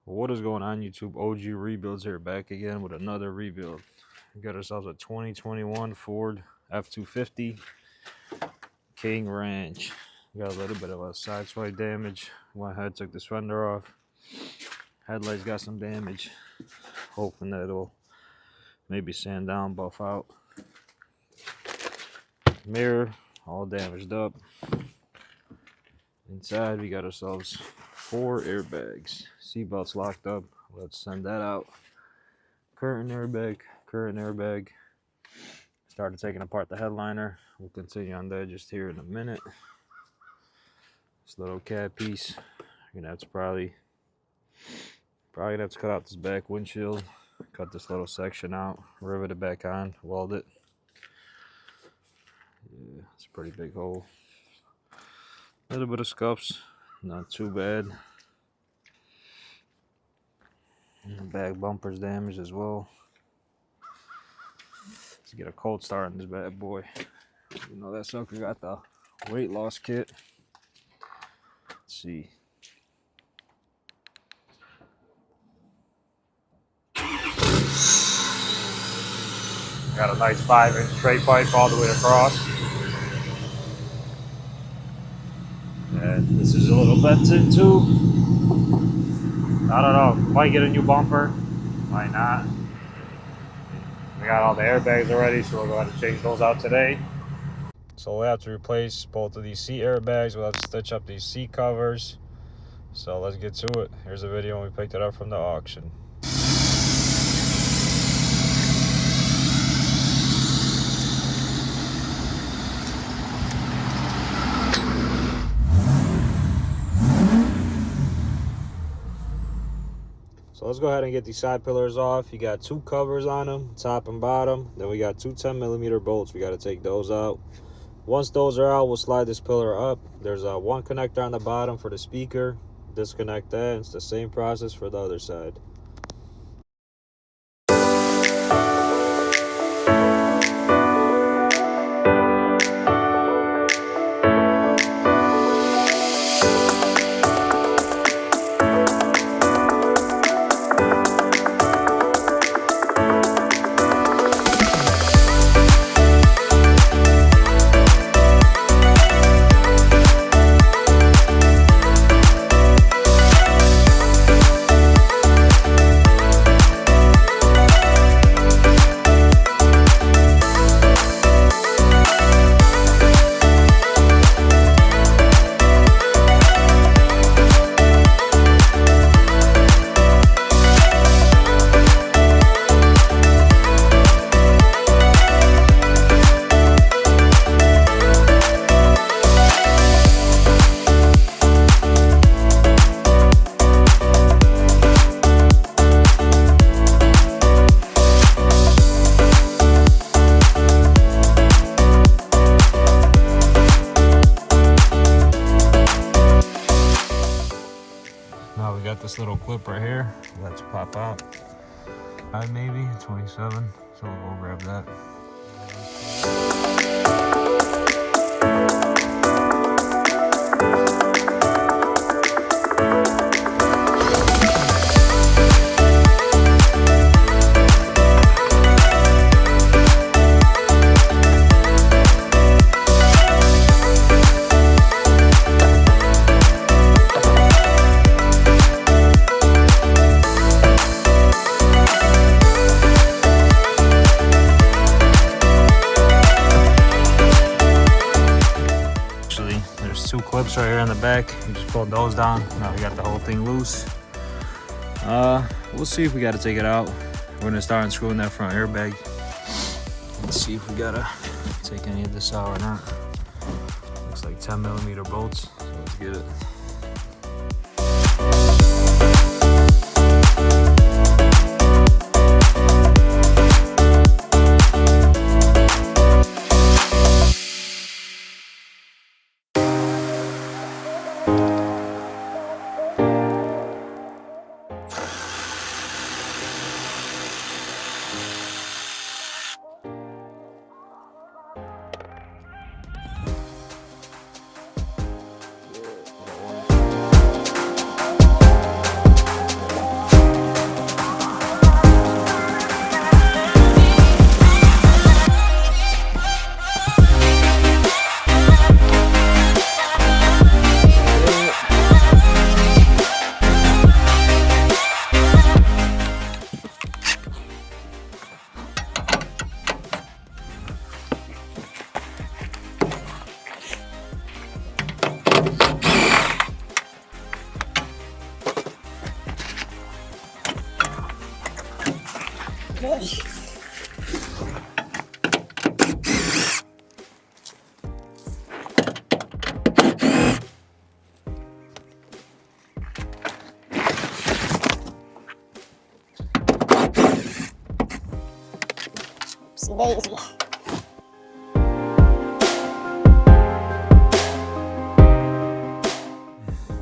What is going on, YouTube? OG Rebuilds here, back again with another rebuild. We got ourselves a 2021 Ford F-250 King Ranch. We got a little bit of a side swipe damage. Went ahead, took this fender off. Headlights got some damage. Hoping that it'll maybe sand down, buff out. Mirror all damaged up. Inside we got ourselves 4 airbags. Seatbelts locked up. Let's send that out. Current airbag. Started taking apart the headliner. We'll continue on that just here in a minute. This little cat piece, you're gonna have to probably gonna have to cut out this back windshield, cut this little section out, rivet it back on, weld it. Yeah, it's a pretty big hole. A little bit of scuffs, not too bad. Back bumper's damaged as well. Let's get a cold start on this bad boy. You know that sucker got the weight loss kit. Let's see. Got a nice 5-inch straight pipe all the way across. And this is a little bent in too. I don't know, might get a new bumper, might not. We got all the airbags already, so we'll go ahead and change those out today. So we'll have to replace both of these seat airbags. We'll have to stitch up these seat covers. So let's get to it. Here's a video when we picked it up from the auction. So let's go ahead and get these side pillars off. You got 2 covers on them, top and bottom. Then we got 2 10mm bolts. We got to take those out. Once those are out, we'll slide this pillar up. There's one connector on the bottom for the speaker. Disconnect that. It's the same process for the other side. Now we got this little clip right here. Let's pop out. Maybe 27. So we'll go grab that. There's 2 clips right here in the back. We just pulled those down. Now we got the whole thing loose. We'll see if we got to take it out. We're gonna start unscrewing that front airbag. Let's see if we gotta take any of this out or not. Looks like 10mm bolts. So let's get it. Daisy.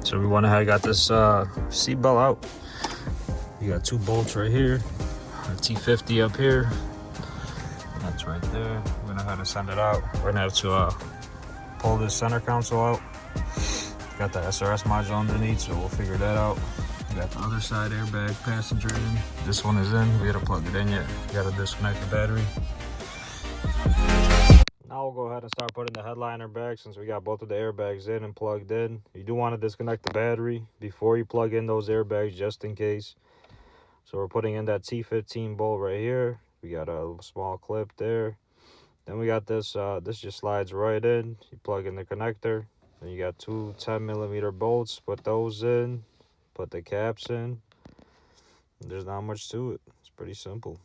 So we went ahead, got this seat belt out. You got 2 bolts right here, a T50 up here. That's right there. We're gonna have to send it out. We're gonna have to pull this center console out. Got the SRS module underneath, so we'll figure that out. We got the other side airbag passenger in. This one is in. We gotta plug it in yet. We gotta disconnect the battery. Now we'll go ahead and start putting the headliner back since we got both of the airbags in and plugged in. You do want to disconnect the battery before you plug in those airbags just in case. So we're putting in that T15 bolt right here. We got a small clip there. Then we got this, this just slides right in. You plug in the connector. Then you got 2 10mm bolts. Put those in. Put the caps in. There's not much to it. It's pretty simple.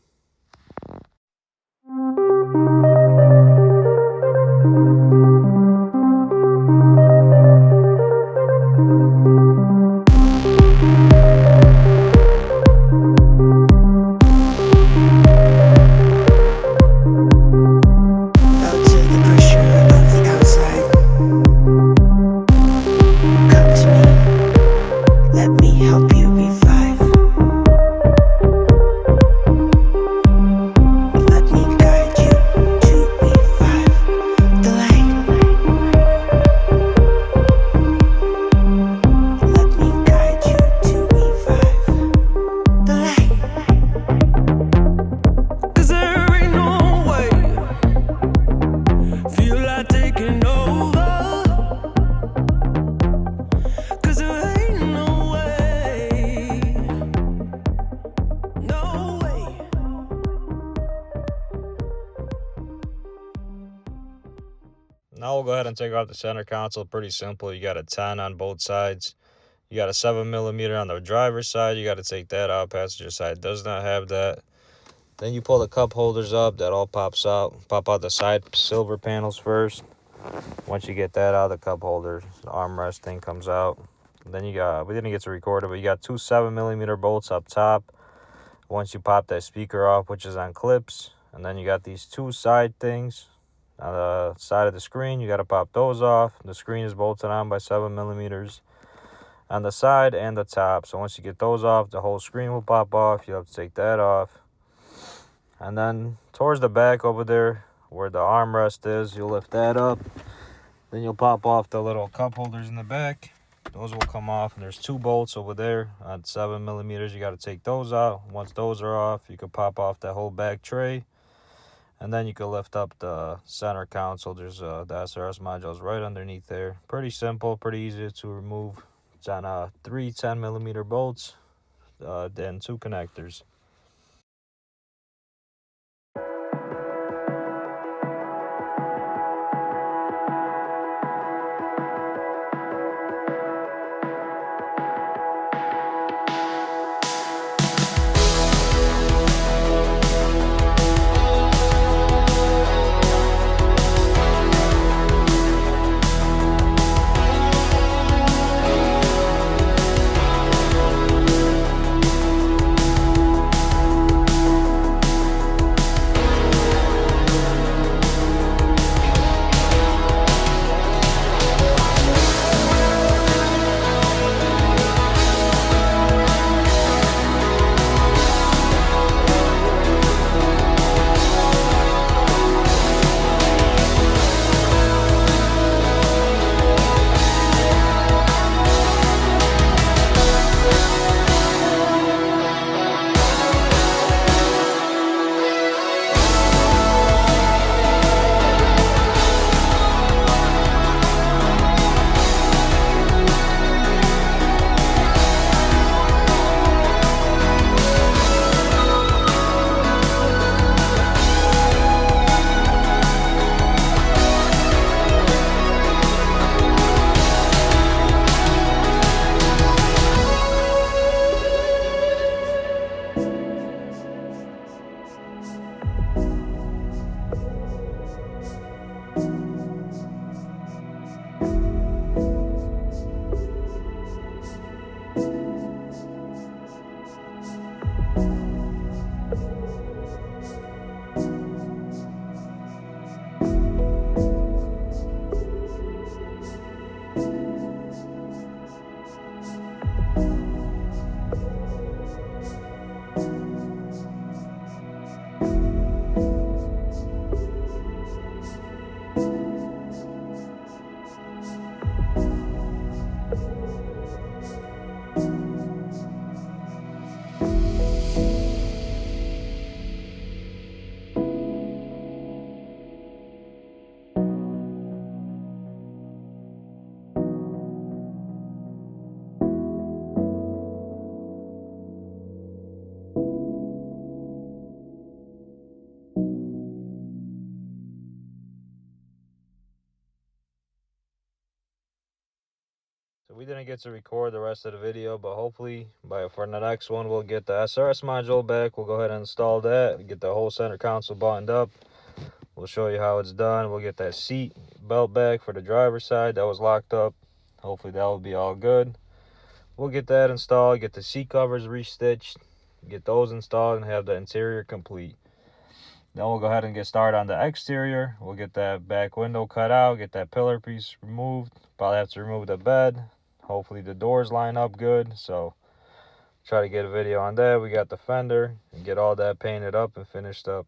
Now we'll go ahead and take off the center console. Pretty simple. You got a 10 on both sides. You got a 7mm on the driver's side. You got to take that out. Passenger side does not have that. Then you pull the cup holders up. That all pops out. Pop out the side silver panels first. Once you get that out, the cup holder, the armrest thing comes out. Then you got, we didn't get to record it, but you got 2 7mm bolts up top. Once you pop that speaker off, which is on clips. And then you got these 2 side things. On the side of the screen, you got to pop those off. The screen is bolted on by 7mm on the side and the top. So once you get those off, the whole screen will pop off. You'll have to take that off. And then towards the back over there where the armrest is, you'll lift that up. Then you'll pop off the little cup holders in the back. Those will come off. And there's 2 bolts over there on 7mm. You got to take those out. Once those are off, you can pop off that whole back tray. And then you can lift up the center console. There's the SRS modules right underneath there. Pretty simple, pretty easy to remove. It's on 3 10mm bolts, then 2 connectors. So we didn't get to record the rest of the video, but hopefully for the next one, we'll get the SRS module back. We'll go ahead and install that, get the whole center console buttoned up. We'll show you how it's done. We'll get that seat belt back for the driver's side that was locked up. Hopefully that will be all good. We'll get that installed, get the seat covers restitched, get those installed, and have the interior complete. Then we'll go ahead and get started on the exterior. We'll get that back window cut out, get that pillar piece removed. Probably have to remove the bed. Hopefully the doors line up good, so try to get a video on that. We got the fender and get all that painted up and finished up.